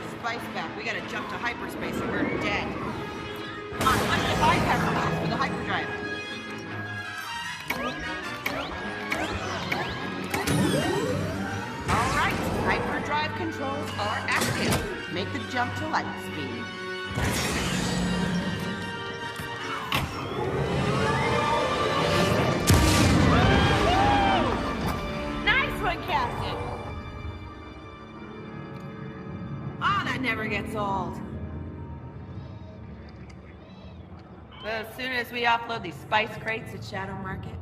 their spice back. We gotta jump to hyperspace or we're dead. Come on, let's get bypass wheels for the hyperdrive. All right, hyperdrive controls are active. Make the jump to light speed. Nice one, Captain. Oh, that never gets old. Well, as soon as we offload these spice crates at Shadow Market,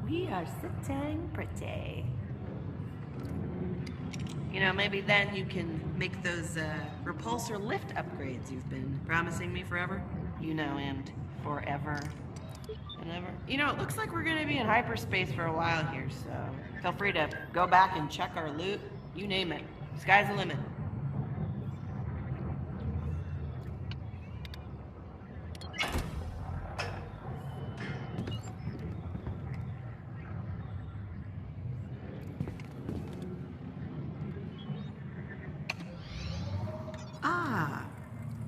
we are sitting pretty. You know, maybe then you can make those repulsor lift upgrades you've been promising me forever. You know, and forever and ever. You know, it looks like we're gonna be in hyperspace for a while here, so feel free to go back and check our loot. You name it. Sky's the limit.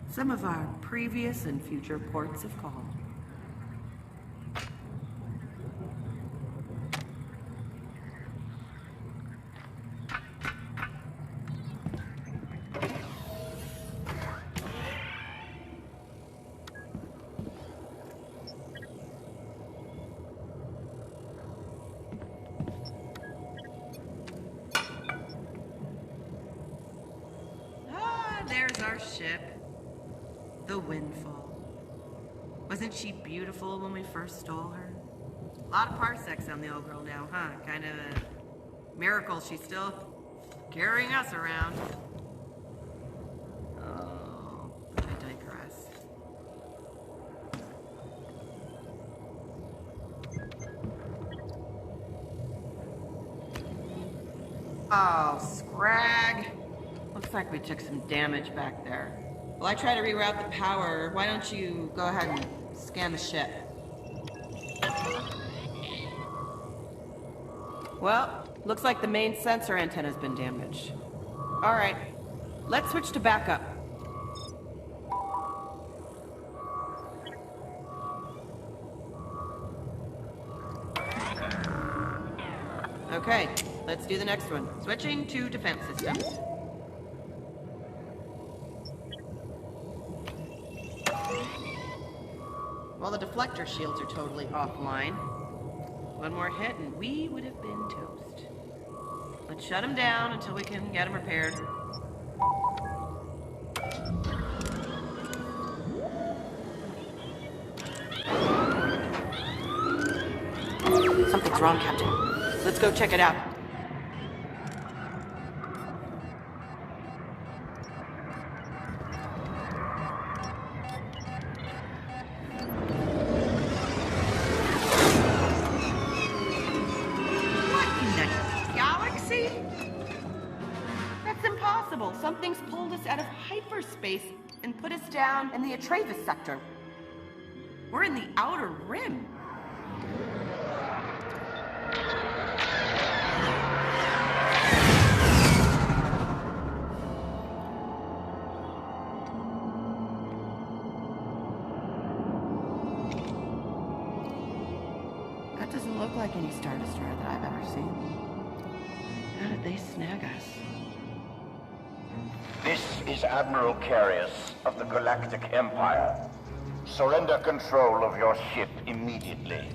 Some of our previous and future ports of call. There's our ship. The Windfall. Wasn't she beautiful when we first stole her? A lot of parsecs on the old girl now, huh? Kind of a miracle she's still carrying us around. Oh, I digress. Oh, scrag. Looks like we took some damage back there. While I try to reroute the power, why don't you go ahead and scan the ship? Well, looks like the main sensor antenna's been damaged. All right, let's switch to backup. Okay, let's do the next one. Switching to defense systems. Well, the deflector shields are totally offline. One more hit and we would have been toast. Let's shut them down until we can get them repaired. Something's wrong, Captain. Let's go check it out. Something's pulled us out of hyperspace and put us down in the Aliases sector. We're in the outer rim. That doesn't look like any Star Destroyer that I've ever seen. How did they snag us? This is Admiral Carius of the Galactic Empire. Surrender control of your ship immediately.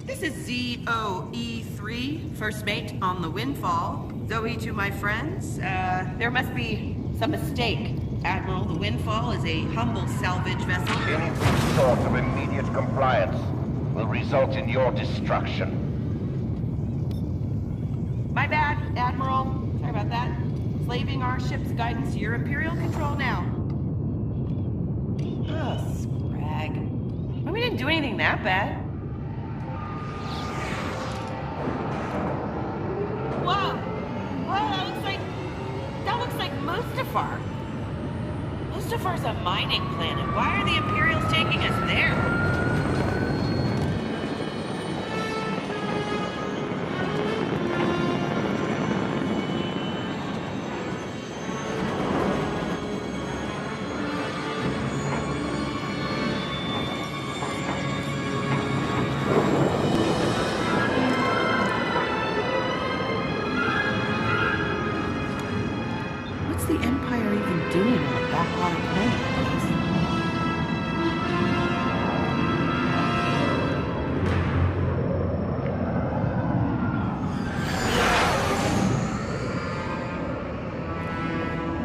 This is ZOE3, first mate on the Windfall. Zoe to my friends. There must be some mistake. Admiral, the Windfall is a humble salvage vessel. Any sort of immediate compliance will result in your destruction. My bad, Admiral. Sorry about that. Slaving our ship's guidance to your Imperial control now. Ugh, scrag. Well, we didn't do anything that bad. Whoa! Whoa, that looks like Mustafar. Mustafar's a mining planet. Why are the Imperials taking us there? doing on a backwater planet?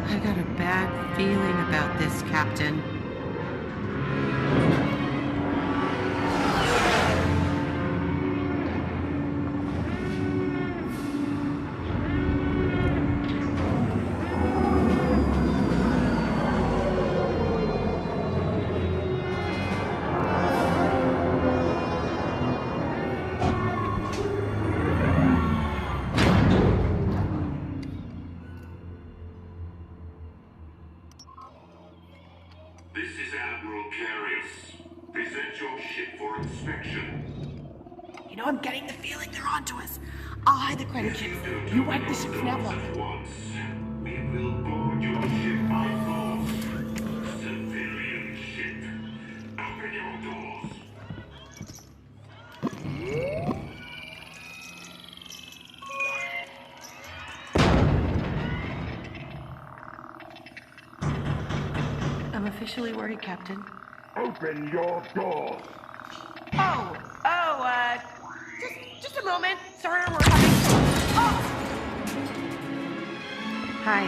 I got a bad feeling about this, Captain. This is Admiral Carius. Present your ship for inspection. You know, I'm getting the feeling they're onto us. I'll hide the credit chips. You wipe the ship's nav lock. At once, we will board your ship by force. Civilian ship. Open your doors. I'm officially worried, Captain. Open your doors. Just a moment, sir. We're having. Oh! Hi.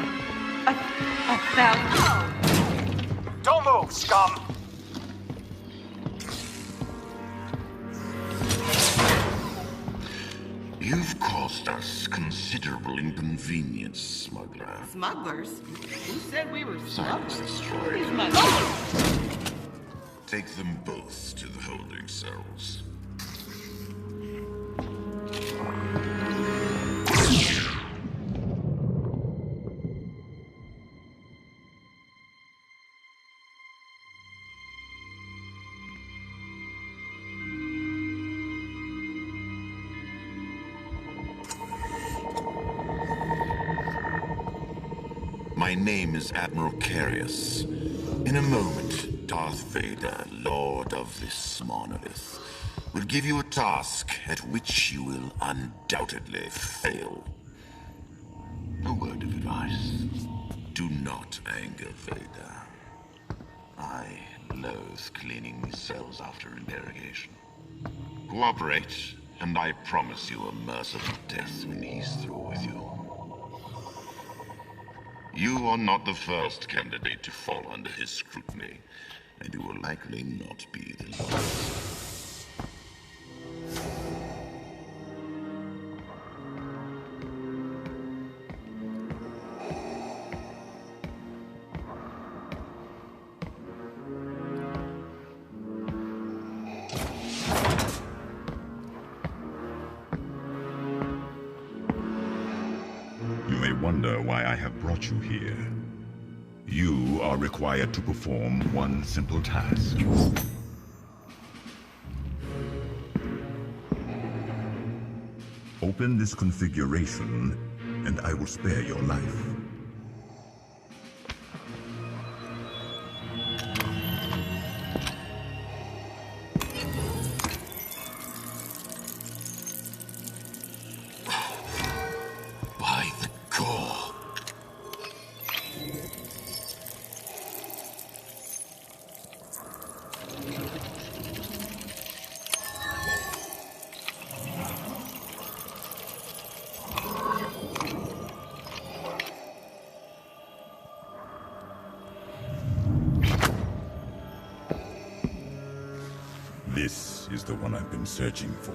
Don't move, scum! You've caused us considerable inconvenience, smuggler. Smugglers? Who said we were Silence smugglers? destroyed. Smugglers. Take them both to the holding cells. My name is Admiral Carius. In a moment, Darth Vader, Lord of this monolith, will give you a task at which you will undoubtedly fail. A word of advice. Do not anger Vader. I loathe cleaning these cells after interrogation. Cooperate, and I promise you a merciful death when he's through with you. You are not the first candidate to fall under his scrutiny, and you will likely not be the last. You may wonder why I have brought you here. You are required to perform one simple task. Open this configuration, and I will spare your life. By the core. This is the one I've been searching for.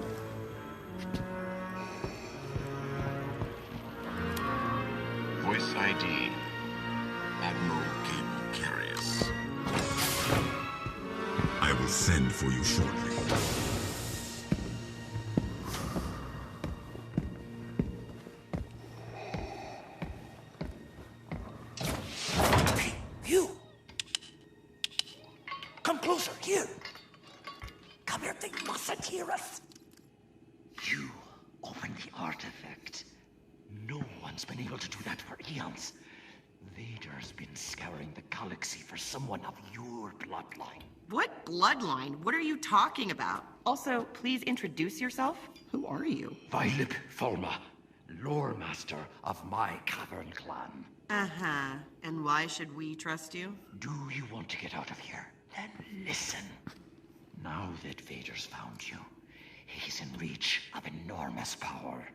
Voice ID. Admiral Carius. I will send for you shortly. Hey, you! Come closer, here! Come here, they mustn't hear us! You opened the artifact. No one's been able to do that for eons. Vader's been scouring the galaxy for someone of your bloodline. What bloodline? What are you talking about? Also, please introduce yourself. Who are you? Vader Immortal, lore master of my cavern clan. Uh-huh. And why should we trust you? Do you want to get out of here? Then listen. Now that Vader's found you, he's in reach of enormous power.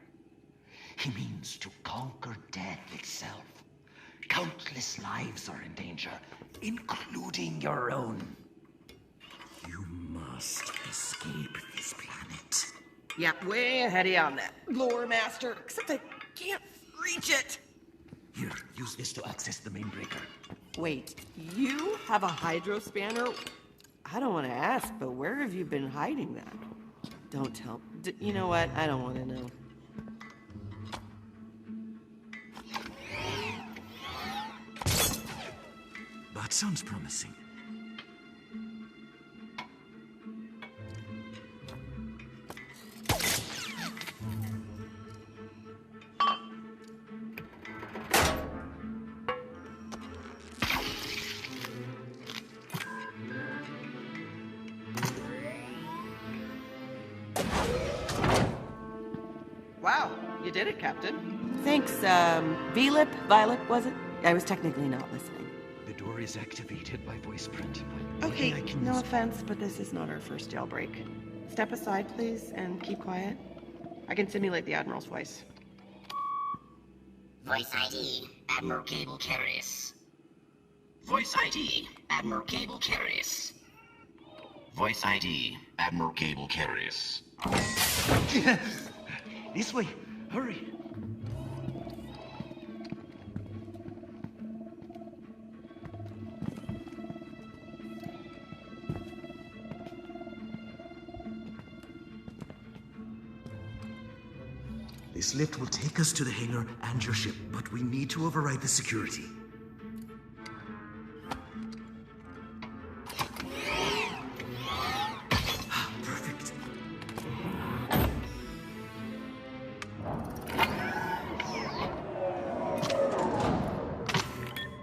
He means to conquer death itself. Countless lives are in danger, including your own. You must escape this planet. Yeah, way ahead of you on that, lore master. Except I can't reach it. Here, use this to access the main breaker. Wait, you have a hydro spanner? I don't want to ask, but where have you been hiding that? Don't tell. You know what? I don't want to know. That sounds promising. Wow, you did it, Captain. Thanks, Violet, was it? I was technically not listening. The door is activated by voice print, but Okay, maybe I can no use... offense, but this is not our first jailbreak. Step aside, please, and keep quiet. I can simulate the Admiral's voice. Voice ID, Admiral Cable Carius. Voice ID, Admiral Cable Carius. Voice ID, Admiral Cable Carius. This way, hurry. This lift will take us to the hangar and your ship, but we need to override the security. Perfect.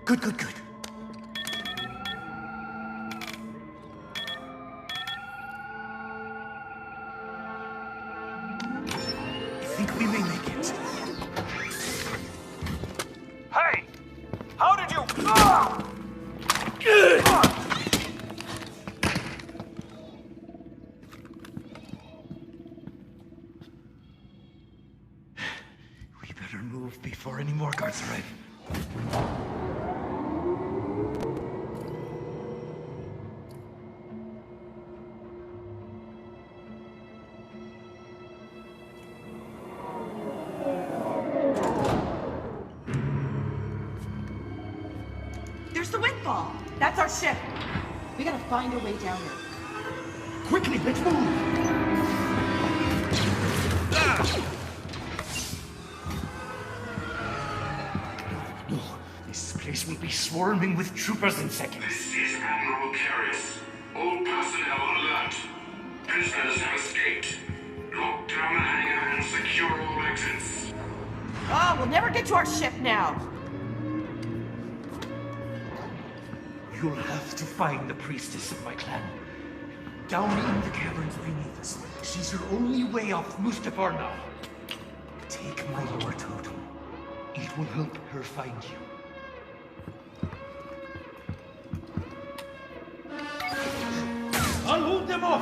Good. I think we may make it. Hey! How did you... We better move before any more guards arrive. There's the windfall! That's our ship! We gotta find a way down there. Quickly, let's move! No, this place will be swarming with troopers in seconds. This is Admiral Carius. All personnel on alert. Prisoners have escaped. Lock down the hangar and secure all exits. Oh, we'll never get to our ship now! You'll have to find the priestess of my clan. Down in the caverns beneath us. She's your only way off Mustafar now. Take my lore totem. It will help her find you. I'll hold them off!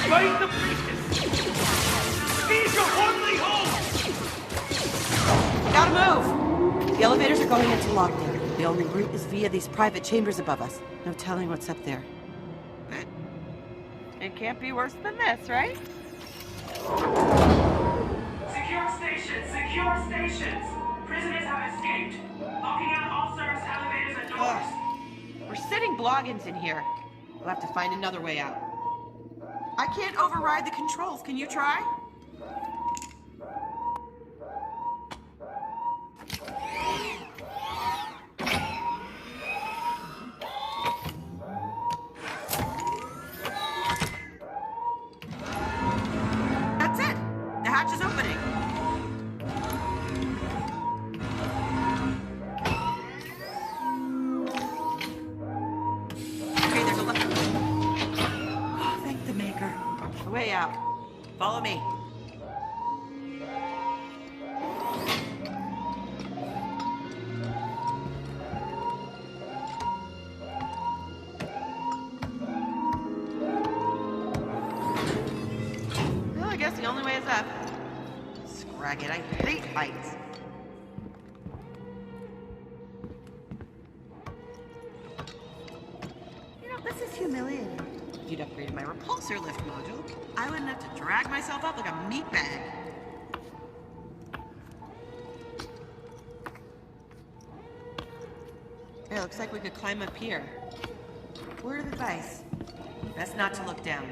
Find the priestess! He's your only hope! Gotta move! The elevators are going into lockdown. The only route is via these private chambers above us. No telling what's up there. But it can't be worse than this, right? Secure stations! Secure stations! Prisoners have escaped. Locking out all service elevators and doors. We're sitting bloggins in here. We'll have to find another way out. I can't override the controls. Can you try? That's it. The hatch is opening. Okay, there's a left. Oh, thank the maker. The way out. Follow me. ragged. I hate heights. You know, this is humiliating. If you'd upgraded my repulsor lift module, I wouldn't have to drag myself up like a meat bag. It looks like we could climb up here. Word of advice. Best not to look down.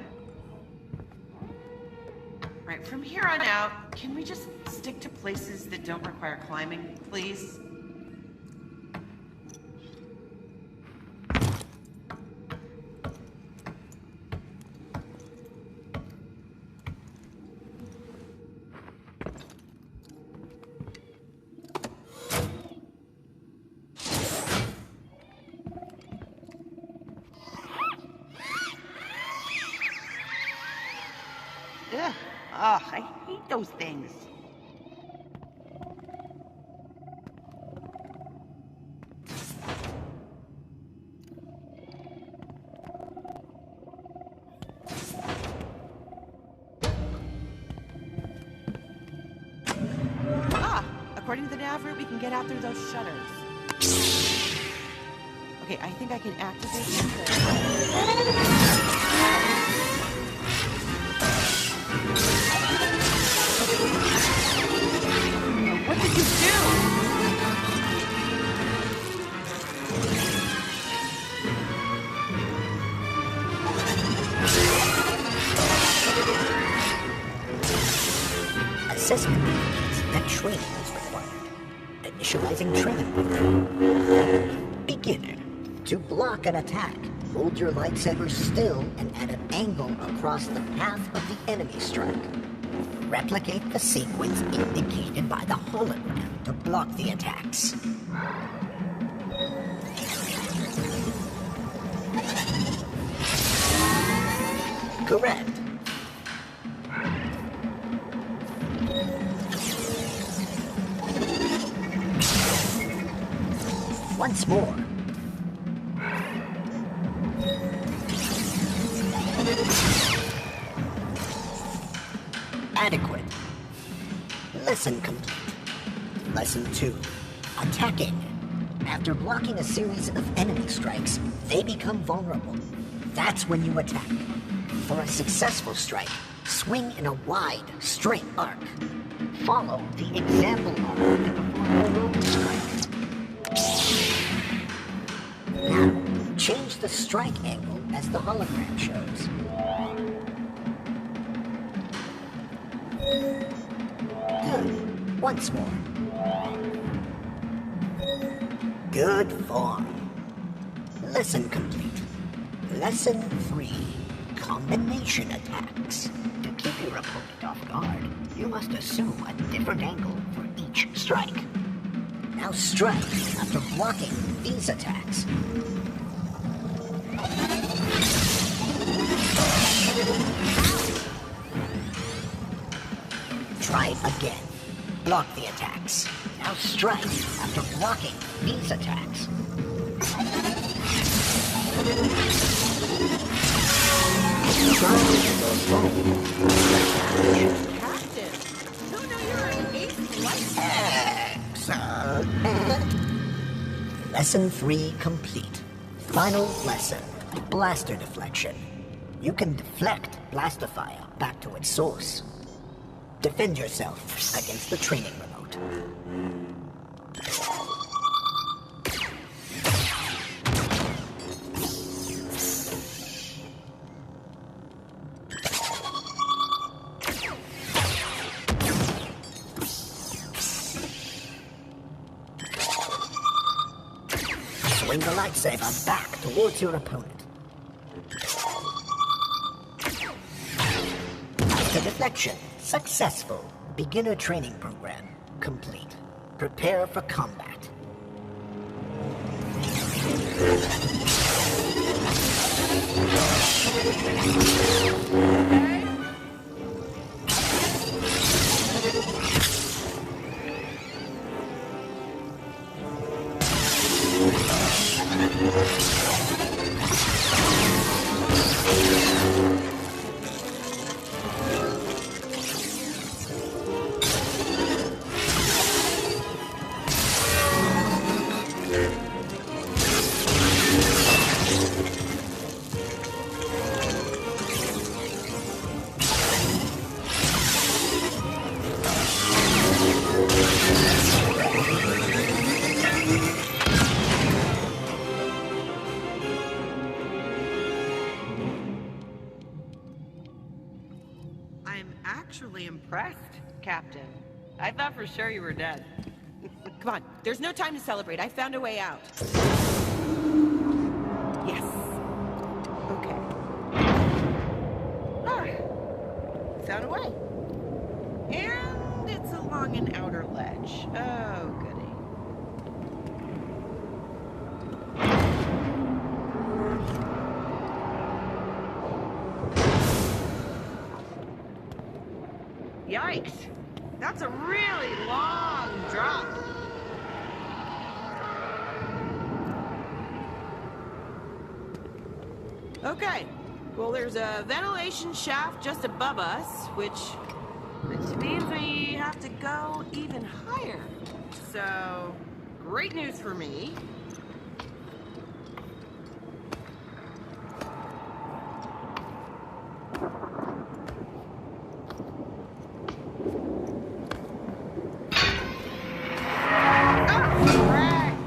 Right, from here on out, can we just stick to places that don't require climbing, please? Ugh. Ugh, I hate those things. Ah, according to the nav route, we can get out through those shutters. Okay, I think I can activate What did you do? Assessment indicates that training is required. Initializing training. Beginner. To block an attack, hold your lightsaber still and at an angle across the path of the enemy strike. Replicate the sequence indicated by the hologram to block the attacks. Correct. Once more. Adequate. Lesson complete. Lesson 2. Attacking. After blocking a series of enemy strikes, they become vulnerable. That's when you attack. For a successful strike, swing in a wide, straight arc. Follow the example arc to perform a rogue strike. Now, change the strike angle as the hologram shows. Good. Once more. Good form. Lesson complete. Lesson 3. Combination attacks. To keep your opponent off guard, you must assume a different angle for each strike. Now strike after blocking these attacks. Try again. Block the attacks. Now strike after blocking these attacks. Captain, who knew you were an ace light? Excellent. Lesson 3 complete. Final lesson. Blaster deflection. You can deflect Blastophile back to its source. Defend yourself against the training remote. Swing the lightsaber back towards your opponent. Blaster deflection successful. Beginner training program complete. Prepare for combat. impressed, Captain. I thought for sure you were dead. Come on, there's no time to celebrate. I found a way out. Yes. Okay. Ah, found a way. And it's along an outer ledge. Oh, goody. Yikes! That's a really long drop. Okay, well there's a ventilation shaft just above us, which means we have to go even higher. So, great news for me.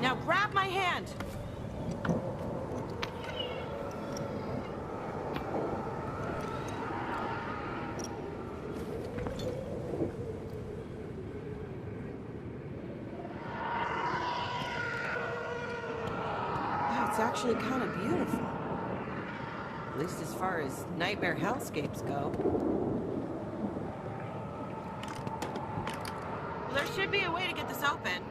Now grab my hand. It's actually kind of beautiful. At least as far as nightmare hellscapes go. Well, there should be a way to get this open.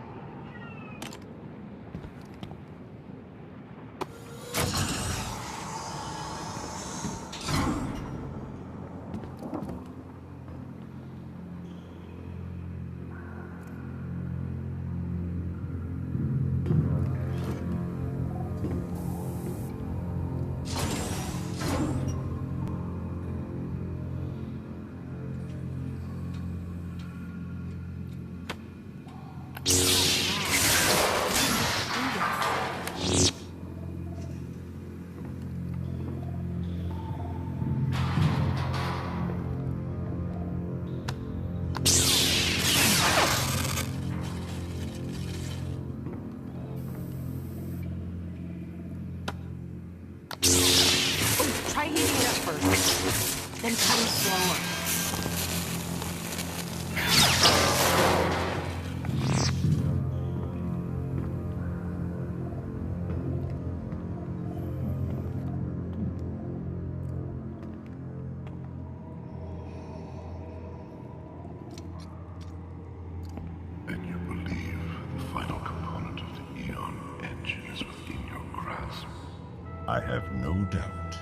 Try heating it up first, then turn it slower. And you believe the final component of the Eon engine is within your grasp? I have no doubt.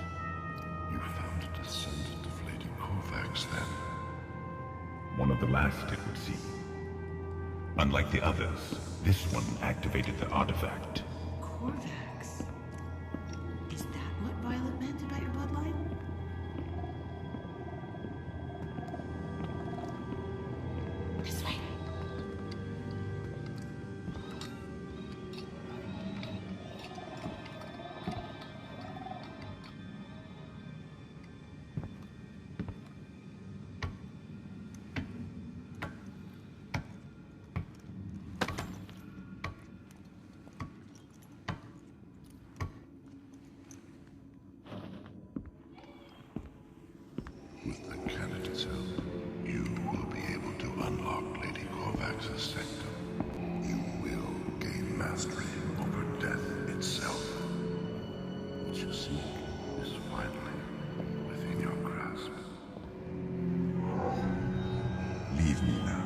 You found a descendant of Lady Kovacs, then? One of the last, it would seem. Unlike the others, this one activated the artifact. Corvax? Is that what Violet meant about your bloodline? This way. With the candidate's help, you will be able to unlock Lady Kovacs' sanctum. You will gain mastery over death itself. What you seek is finally within your grasp. Leave me now.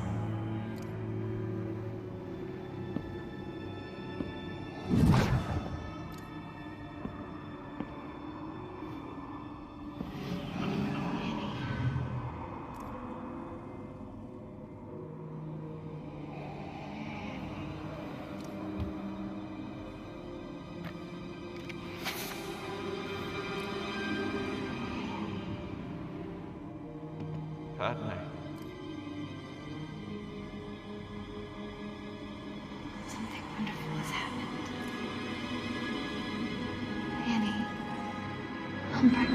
Padme. Something wonderful has happened. Annie. Humbert.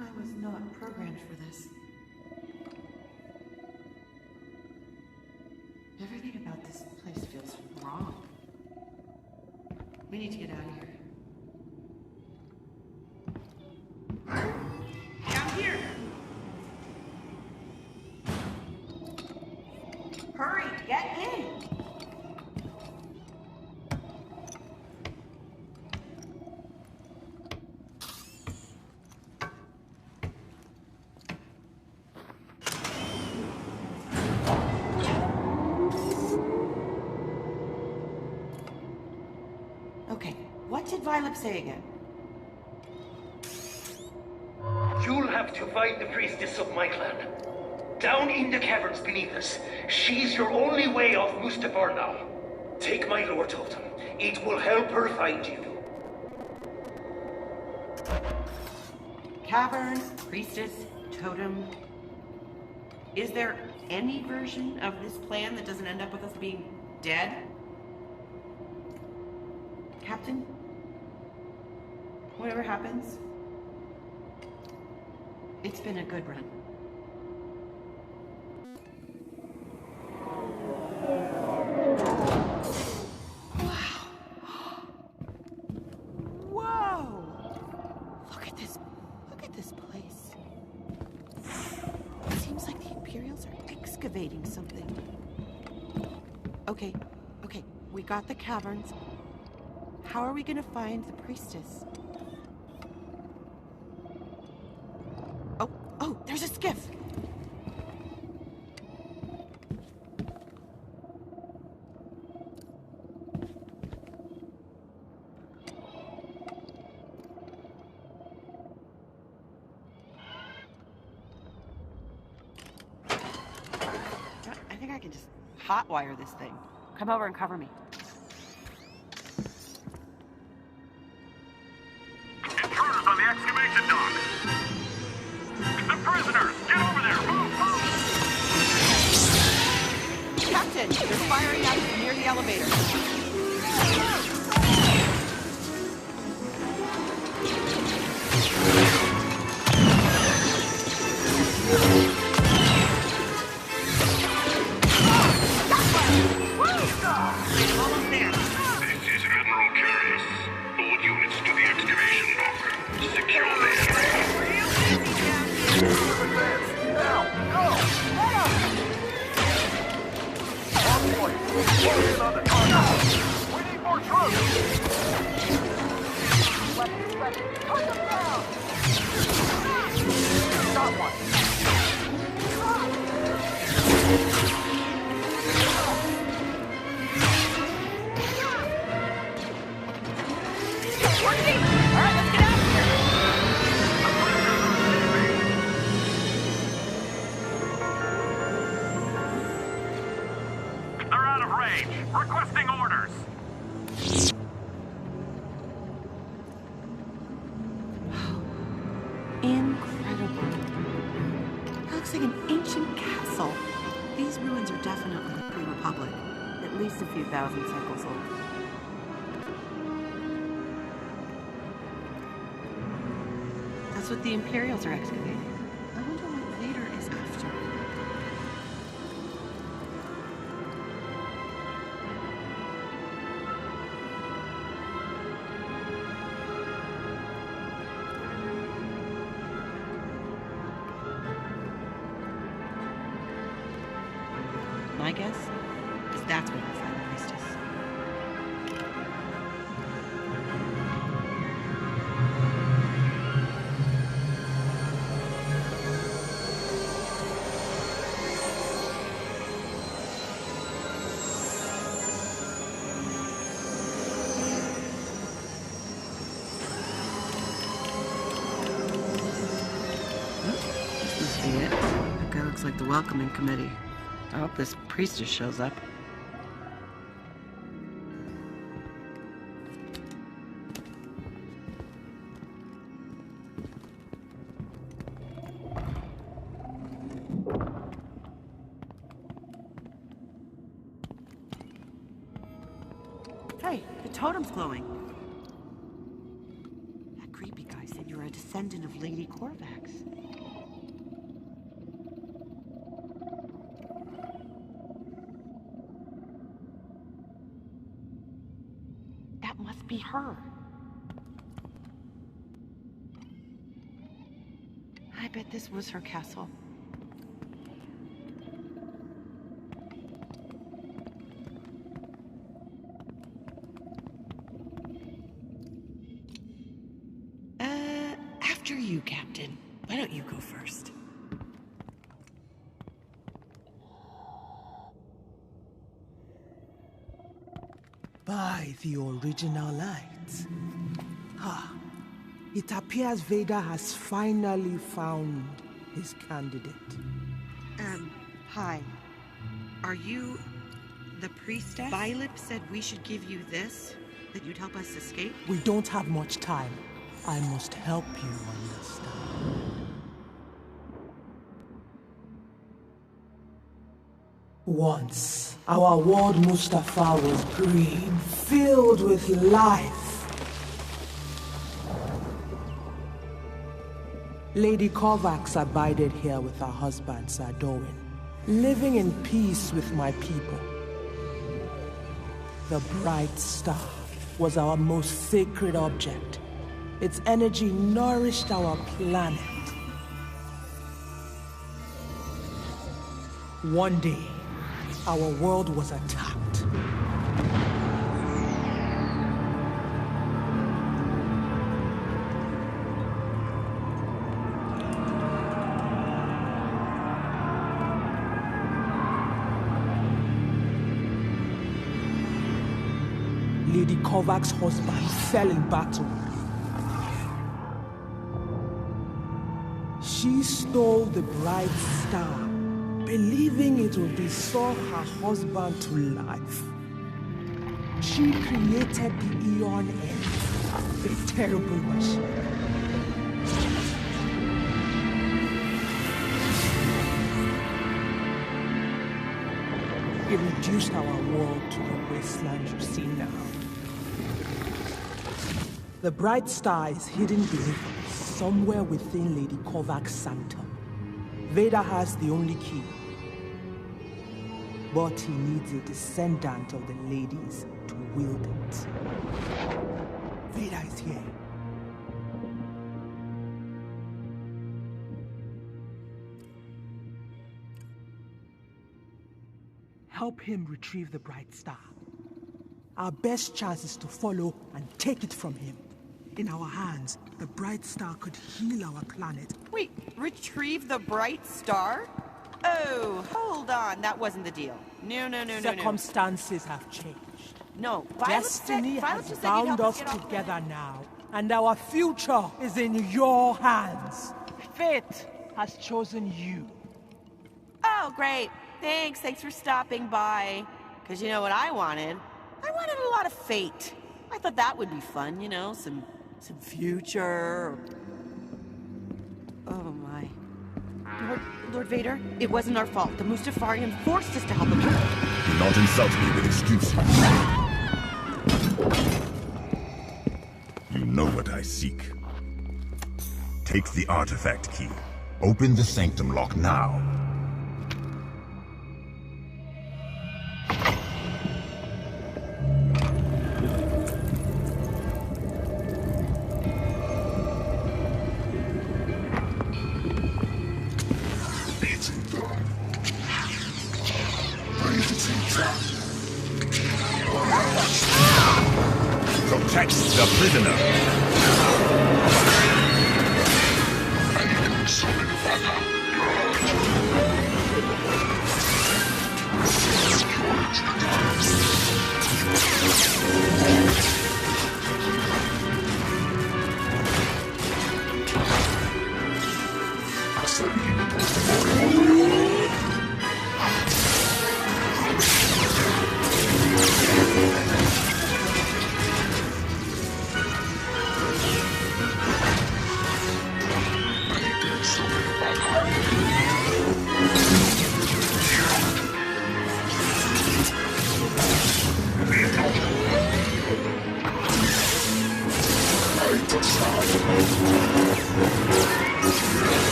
I was not programmed for this. Everything about this place feels wrong. We need to get out of here. Down here! Hurry, get in! Okay, what did Violet say again? You'll have to find the priestess of my clan. Down in the caverns beneath us. She's your only way off Mustafar now. Take my lore totem. It will help her find you. Cavern, priestess, totem. Is there any version of this plan that doesn't end up with us being dead? Captain? Whatever happens, it's been a good run. Whoa! Look at this place. It seems like the Imperials are excavating something. Okay, we got the caverns. How are we gonna find the priestess? Oh, there's a skiff! I think I can just hotwire this thing. Come over and cover me. Intruders on the excavation dock. The prisoners, get over there. Move, move. Captain, they're firing at us near the elevator. Almost there. This is Admiral Curious. All units to the excavation dock. Secure the area. Now, go! On point. Close in on the target. We need more troops. Let's put them down. Got one. All right, let's get out of here. They're out of range. Requesting orders. Incredible. That looks like an ancient castle. These ruins are definitely pre-Republic. At least a few thousand cycles old. That's what the Imperials are excavating. I wonder what Vader is after. My guess is that's where we'll find the priestess. This must be it. That guy looks like the welcoming committee. I hope this priestess shows up. Hey, the totem's glowing. That creepy guy said you were a descendant of Lady Corvax. That must be her. I bet this was her castle. After you, Captain. Why don't you go first? By the original light. Ha! It appears Vader has finally found his candidate. Hi. Are you the priestess? Violet said we should give you this, that you'd help us escape? We don't have much time. I must help you understand. Once, our world Mustafa was green, filled with life. Lady Kovacs abided here with her husband, Sardoin, living in peace with my people. The bright star was our most sacred object. Its energy nourished our planet. One day, our world was attacked. Lady Kovacs' husband fell in battle. She stole the bright star, believing it would restore her husband to life. She created the Eon End, a terrible machine. It reduced our world to the wasteland you see now. The bright star is hidden beneath us, somewhere within Lady Kovacs' sanctum. Vader has the only key. But he needs a descendant of the ladies to wield it. Vader is here. Help him retrieve the bright star. Our best chance is to follow and take it from him. In our hands, the bright star could heal our planet. Wait, retrieve the bright star? Oh, hold on. That wasn't the deal. No. Circumstances have changed. No, Destiny has bound us together now, and our future is in your hands. Fate has chosen you. Oh, great. Thanks for stopping by. Because you know what I wanted? I wanted a lot of fate. I thought that would be fun, you know, some future. Oh my. Lord Vader, it wasn't our fault. The Mustafarian forced us to help him. Do not insult me with excuses. You know what I seek. Take the artifact key. Open the sanctum lock now. Protect the prisoner.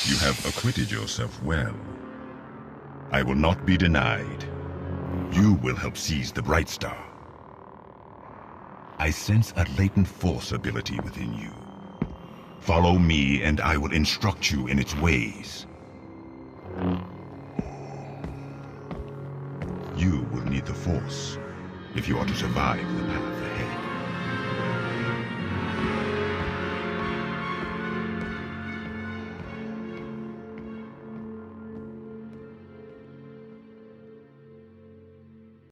You have acquitted yourself well. I will not be denied. You will help seize the Bright Star. I sense a latent force ability within you. Follow me, and I will instruct you in its ways. You will need the Force if you are to survive the path ahead.